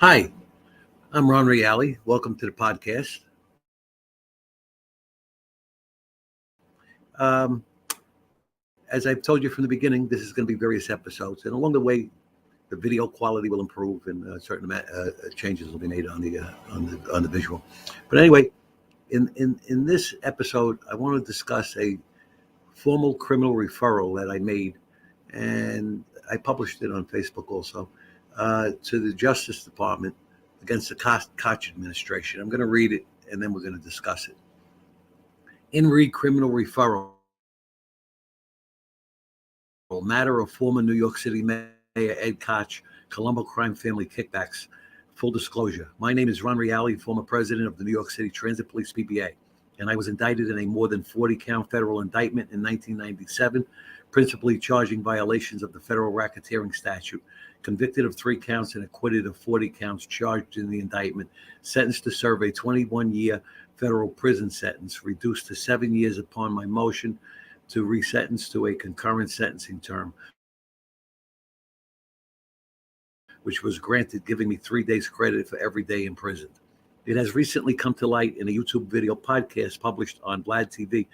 Hi, I'm Ron Reale. Welcome to the podcast. Um, as I've told you from the beginning, this is going to be various episodes, and along the way, the video quality will improve, and certain changes will be made on the visual. But anyway, in this episode, I want to discuss a formal criminal referral that I made, and I published it on Facebook also to the Justice Department against the Koch administration. I'm going to read it, and then we're going to discuss it. In criminal referral, matter of former New York City Mayor Ed Koch, Colombo Crime Family kickbacks. Full disclosure, my name is Ron Reale, former president of the New York City Transit Police PBA, and I was indicted in a more than 40-count federal indictment in 1997, principally charging violations of the federal racketeering statute, convicted of 3 counts and acquitted of 40 counts charged in the indictment, sentenced to serve a 21-year federal prison sentence, reduced to 7 years upon my motion to resentence to a concurrent sentencing term, which was granted, giving me 3 days credit for every day imprisoned. It has recently come to light in a YouTube video podcast published on Vlad TV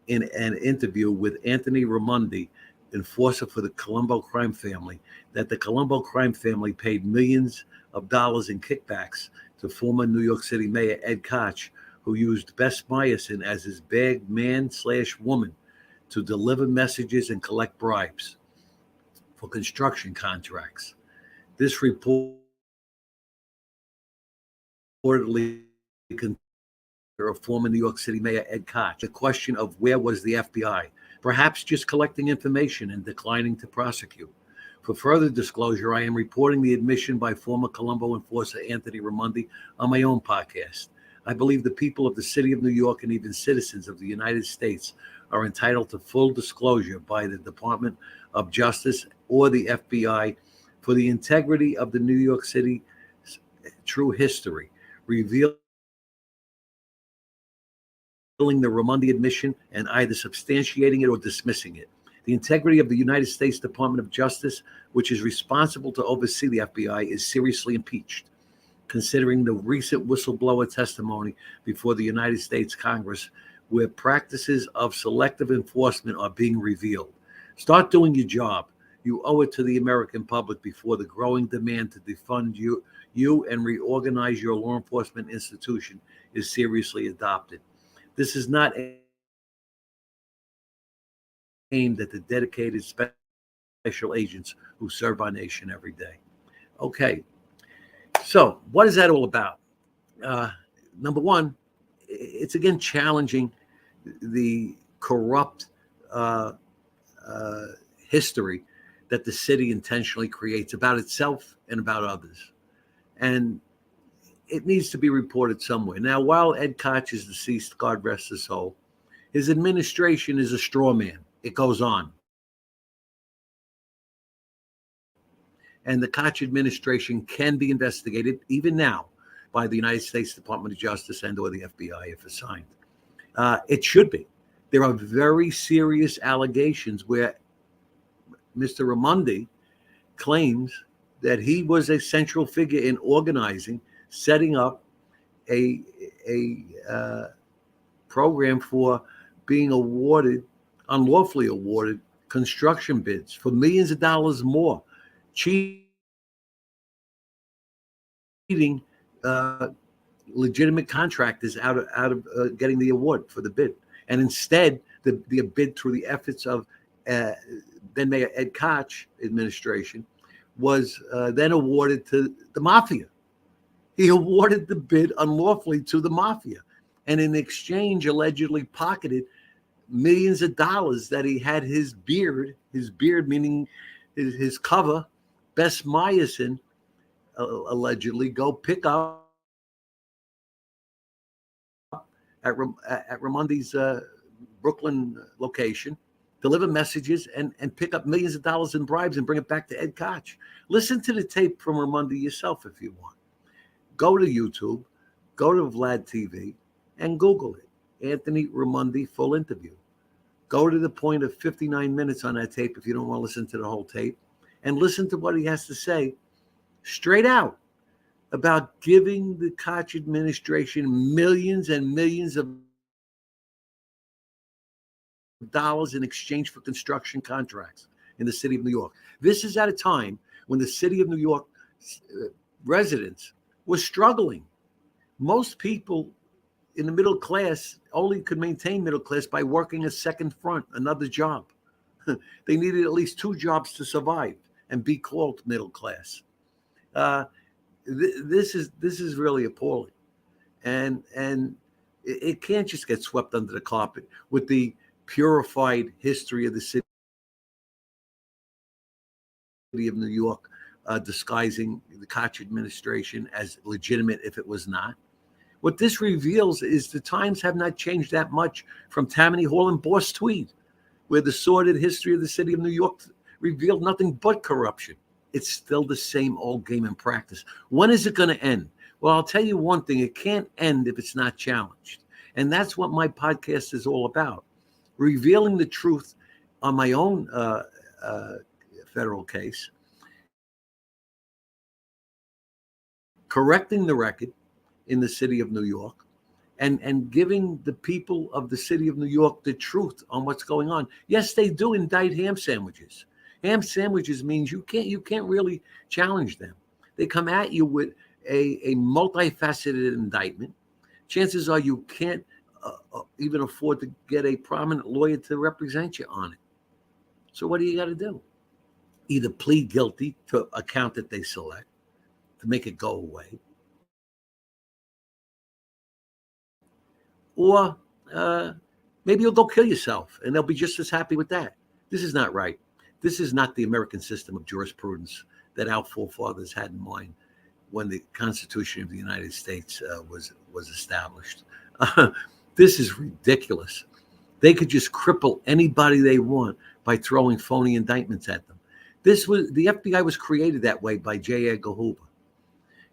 in an interview with Anthony Raimondi, enforcer for the Colombo Crime Family, that the Colombo Crime Family paid millions of dollars in kickbacks to former New York City Mayor Ed Koch, who used Best Meyerson as his bag man/woman to deliver messages and collect bribes for construction contracts. This reportedly of former New York City Mayor Ed Koch. The question of where was the FBI? Perhaps just collecting information and declining to prosecute. For further disclosure, I am reporting the admission by former Colombo enforcer Anthony Raimondi on my own podcast. I believe the people of the city of New York and even citizens of the United States are entitled to full disclosure by the Department of Justice or the FBI for the integrity of the New York City true history, revealing the Raimondi admission and either substantiating it or dismissing it. The integrity of the United States Department of Justice, which is responsible to oversee the FBI, is seriously impeached, considering the recent whistleblower testimony before the United States Congress, where practices of selective enforcement are being revealed. Start doing your job. You owe it to the American public before the growing demand to defund you and reorganize your law enforcement institution is seriously adopted. This is not aimed at the dedicated special agents who serve our nation every day. Okay, so what is that all about? Number one, it's again challenging the corrupt history that the city intentionally creates about itself and about others. And it needs to be reported somewhere. Now, while Ed Koch is deceased, God rest his soul, his administration is a straw man. It goes on. And the Koch administration can be investigated, even now, by the United States Department of Justice and or the FBI if assigned. It should be. There are very serious allegations where Mr. Raimondi claims that he was a central figure in organizing, setting up a program for being unlawfully awarded construction bids for millions of dollars more, cheating legitimate contractors out of getting the award for the bid. And instead, the bid through the efforts of then Mayor Ed Koch administration was then awarded to the Mafia. He awarded the bid unlawfully to the Mafia, and in exchange allegedly pocketed millions of dollars that he had his beard meaning his cover, Best Meyerson, allegedly go pick up at Raimondi's Brooklyn location, deliver messages, and pick up millions of dollars in bribes and bring it back to Ed Koch. Listen to the tape from Raimondi yourself if you want. Go to YouTube, go to Vlad TV, and Google it. Anthony Raimondi full interview. Go to the point of 59 minutes on that tape if you don't want to listen to the whole tape, and listen to what he has to say straight out about giving the Koch administration millions and millions of dollars in exchange for construction contracts in the city of New York. This is at a time when the city of New York residents were struggling. Most people in the middle class only could maintain middle class by working a second front, another job. They needed at least two jobs to survive and be called middle class. This is really appalling, and it can't just get swept under the carpet with the purified history of the city of New York disguising the Koch administration as legitimate if it was not. What this reveals is the times have not changed that much from Tammany Hall and Boss Tweed, where the sordid history of the city of New York revealed nothing but corruption. It's still the same old game in practice. When is it going to end? Well, I'll tell you one thing. It can't end if it's not challenged. And that's what my podcast is all about. Revealing the truth on my own federal case, correcting the record in the city of New York, and giving the people of the city of New York the truth on what's going on. Yes, they do indict ham sandwiches. Ham sandwiches means you can't really challenge them. They come at you with a multifaceted indictment. Chances are you can't even afford to get a prominent lawyer to represent you on it. So what do you got to do? Either plead guilty to a count that they select to make it go away, or maybe you'll go kill yourself, and they'll be just as happy with that. This is not right. This is not the American system of jurisprudence that our forefathers had in mind when the Constitution of the United States was established. This is ridiculous. They could just cripple anybody they want by throwing phony indictments at them. The FBI was created that way by J. Edgar Hoover.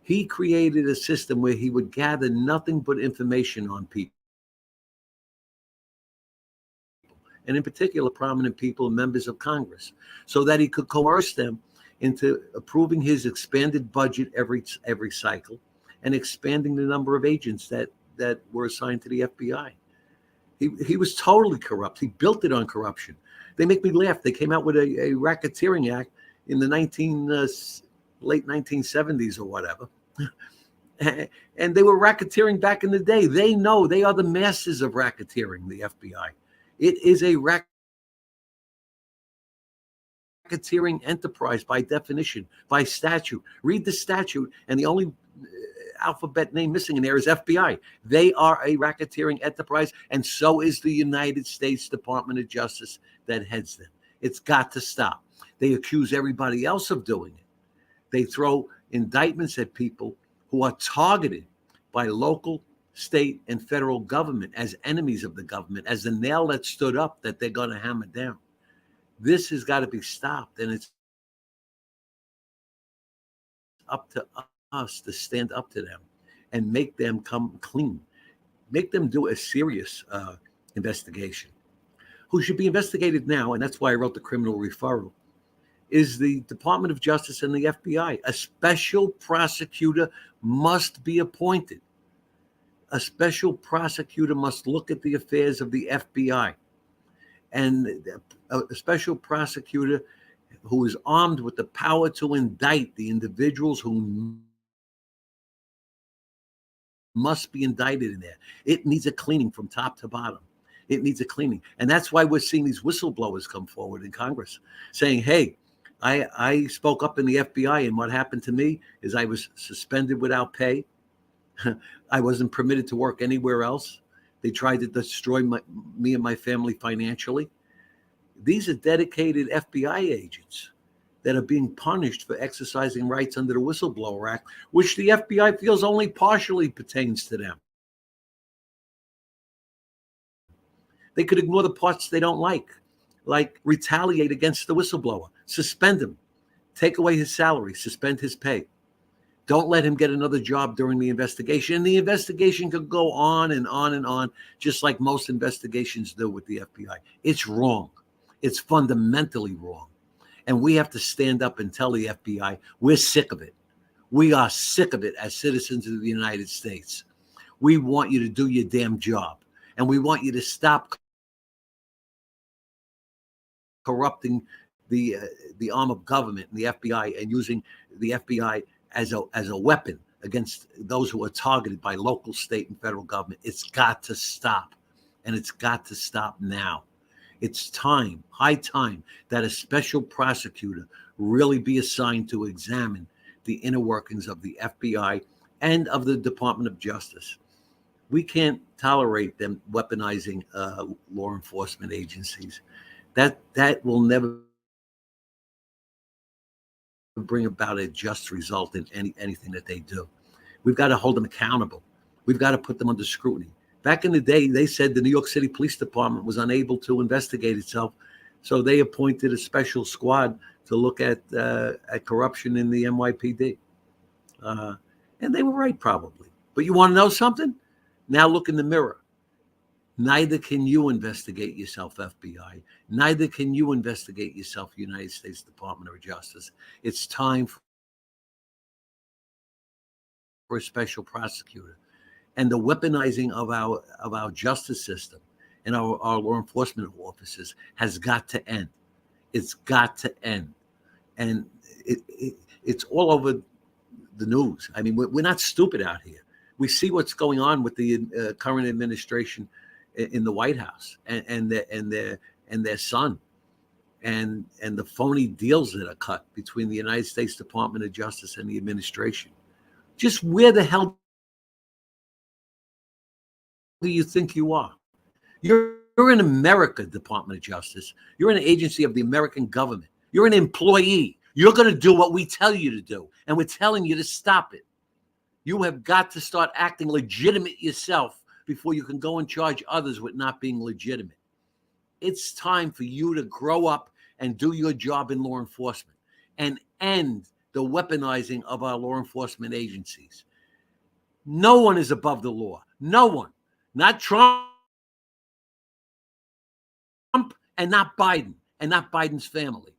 He created a system where he would gather nothing but information on people, and in particular, prominent people and members of Congress, so that he could coerce them into approving his expanded budget every cycle and expanding the number of agents that were assigned to the FBI. He was totally corrupt. He built it on corruption. They make me laugh. They came out with a racketeering act in the late 1970s or whatever. And they were racketeering back in the day. They know they are the masters of racketeering, the FBI. It is a racketeering enterprise by definition, by statute. Read the statute, and the only alphabet name missing in there is FBI. They are a racketeering enterprise, and so is the United States Department of Justice that heads them. It's got to stop. They accuse everybody else of doing it. They throw indictments at people who are targeted by local, state, and federal government as enemies of the government, as the nail that stood up that they're going to hammer down. This has got to be stopped, and it's up to us to stand up to them and make them come clean. Make them do a serious investigation. Who should be investigated now, and that's why I wrote the criminal referral, is the Department of Justice and the FBI. A special prosecutor must be appointed. A special prosecutor must look at the affairs of the FBI. And a special prosecutor who is armed with the power to indict the individuals who must be indicted in there. It needs a cleaning from top to bottom. It needs a cleaning. And that's why we're seeing these whistleblowers come forward in Congress saying, hey, I spoke up in the FBI, and what happened to me is I was suspended without pay. I wasn't permitted to work anywhere else. They tried to destroy me and my family financially. These are dedicated FBI agents that are being punished for exercising rights under the Whistleblower Act, which the FBI feels only partially pertains to them. They could ignore the parts they don't like retaliate against the whistleblower, suspend him, take away his salary, suspend his pay. Don't let him get another job during the investigation. And the investigation could go on and on and on, just like most investigations do with the FBI. It's wrong. It's fundamentally wrong. And we have to stand up and tell the FBI, we're sick of it. We are sick of it as citizens of the United States. We want you to do your damn job, and we want you to stop corrupting the arm of government and the FBI and using the FBI as a weapon against those who are targeted by local, state, and federal government. It's got to stop, and it's got to stop now. It's time, high time, that a special prosecutor really be assigned to examine the inner workings of the FBI and of the Department of Justice. We can't tolerate them weaponizing law enforcement agencies. That will never bring about a just result in anything that they do. We've got to hold them accountable. We've got to put them under scrutiny. Back in the day, they said the New York City Police Department was unable to investigate itself, so they appointed a special squad to look at corruption in the NYPD. And they were right, probably. But you want to know something? Now look in the mirror. Neither can you investigate yourself, FBI. Neither can you investigate yourself, United States Department of Justice. It's time for a special prosecutor. And the weaponizing of our justice system and our law enforcement officers has got to end. It's got to end. And it's all over the news. I mean, we're not stupid out here. We see what's going on with the current administration in the White House and their son, and the phony deals that are cut between the United States Department of Justice and the administration. Just where the hell do you think you are? You're in America, Department of Justice. You're an agency of the American government. You're an employee. You're going to do what we tell you to do, and we're telling you to stop it. You have got to start acting legitimate yourself before you can go and charge others with not being legitimate. It's time for you to grow up and do your job in law enforcement and end the weaponizing of our law enforcement agencies. No one is above the law. No one. Not Trump and not Biden and not Biden's family.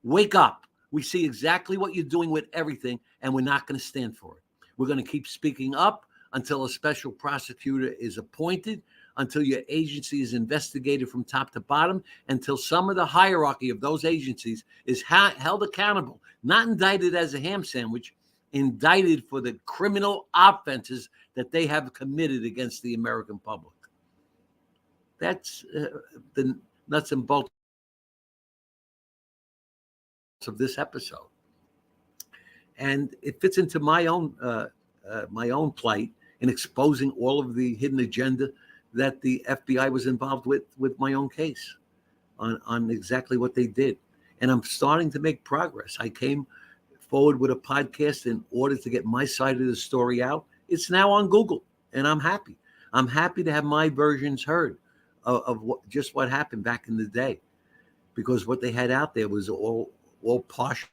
Wake up. We see exactly what you're doing with everything, and we're not going to stand for it. We're going to keep speaking up until a special prosecutor is appointed, until your agency is investigated from top to bottom, until some of the hierarchy of those agencies is held accountable, not indicted as a ham sandwich, indicted for the criminal offenses that they have committed against the American public. That's the nuts and bolts of this episode. And it fits into my own plight in exposing all of the hidden agenda that the FBI was involved with my own case on exactly what they did. And I'm starting to make progress. I came forward with a podcast in order to get my side of the story out. It's now on Google, and I'm happy. I'm happy to have my versions heard of what happened back in the day, because what they had out there was all partial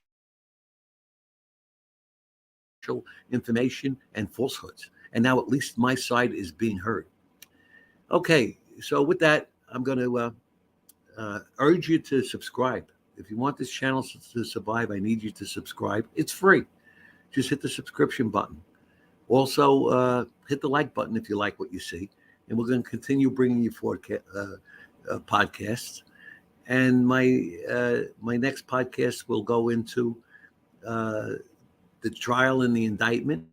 information and falsehoods. And now at least my side is being heard. Okay, so with that, I'm going to urge you to subscribe. If you want this channel to survive, I need you to subscribe. It's free. Just hit the subscription button. Also, hit the like button if you like what you see. And we're going to continue bringing you forward podcasts. And my next podcast will go into the trial and the indictment.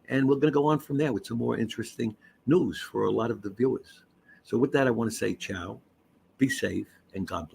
And we're going to go on from there with some more interesting news for a lot of the viewers. So with that, I want to say ciao, be safe, and God bless.